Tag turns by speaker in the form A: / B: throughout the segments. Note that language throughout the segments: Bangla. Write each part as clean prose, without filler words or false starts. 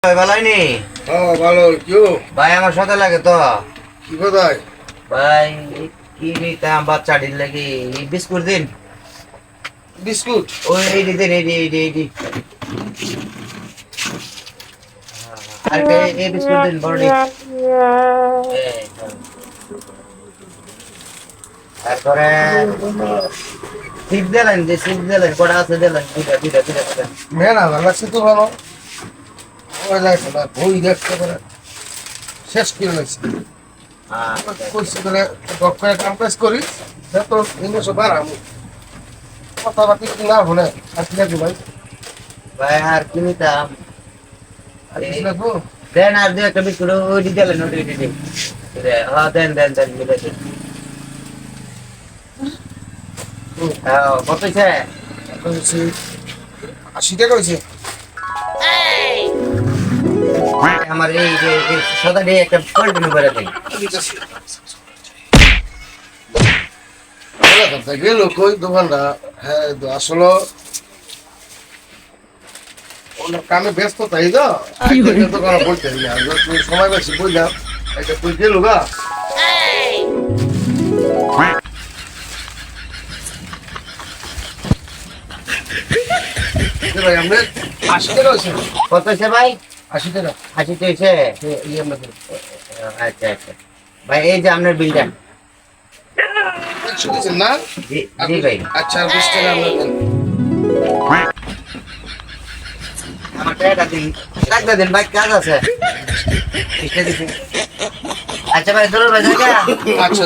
A: ভালোইনি
B: ভালো কিউ
A: ভাই আমার সাথে লাগে তো
B: কি কোথায়
A: ভাই কি নিতাম বাচ্চাটির লাগি বিস্কুট দিন
B: বিস্কুট
A: ওই এই দিন এই আর এই বিস্কুট দিন বড়ি তারপরে সিপ দিলেন যে সিপ দিলেন কটা আছে দিলেন দুটা
B: মেলা ভালো লাগছে তো ভালো ওই লাগছে না বই দেখতে পারে শেষ করে লাগছে কইছি করে ডক্টরে কাম কাজ করি তো ইংলিশ বাড়াম কথা বাকি না হলে আর কি লাগবে ভাই
A: ভাই আর কি নিতাম
B: আর কিছু লাগবো
A: দেন আর দুই একটা বিস্কুট ওই দিলেন ওই দিন হ্যাঁ দেন মিলে দেন কত হয়েছে
B: 80 টাকা হয়েছে
A: আমার এই যে সদা দিয়ে একটা কন্টিনিউ করে দেন
B: গেল কই দোকানটা হ্যাঁ আসলে ওনার কামে ব্যস্ত তাই তো দোকানে বলতে তুমি সময় পাচ্ছি বললাম এটা তুই গেল গা ভাই আমরা 80 টাকা হয়েছে
A: কত হয়েছে ভাই
B: 80 টাকা
A: 80 তো হয়েছে আচ্ছা ভাই এই যে আপনার বিলটা
B: শুনেছেন না
A: জি ভাই
B: আচ্ছা 20 টাকা আমরা দেন
A: আমার টাকা দিন টাকা দিন ভাই কাজ আছে আচ্ছা ভাই চলো ভাই জায়গা
B: আচ্ছা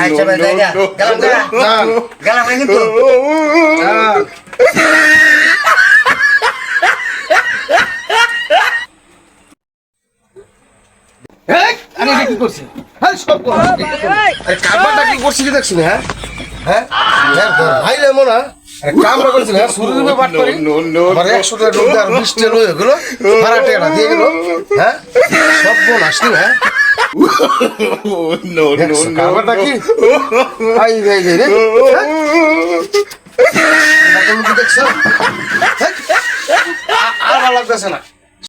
A: আচ্ছা ভাই জায়গা গেলাম কিন্তু
B: আমি কি করছি হ্যাঁ সব আরে কারবারটা কি করছি দেখছি হ্যাঁ হ্যাঁ ভাই লে মনা কামরা করেছিল হ্যাঁ শুরু রূপে বাট করি আমার 100 টাকা লোক আর 20 টাকা লয়ে গেল ভাড়া টাকা দিয়ে গেল হ্যাঁ সব বোন আসলি হ্যাঁ নো কারবারটা কি আই রে রে তুমি কি দেখছো আর ভালো লাগতেছে না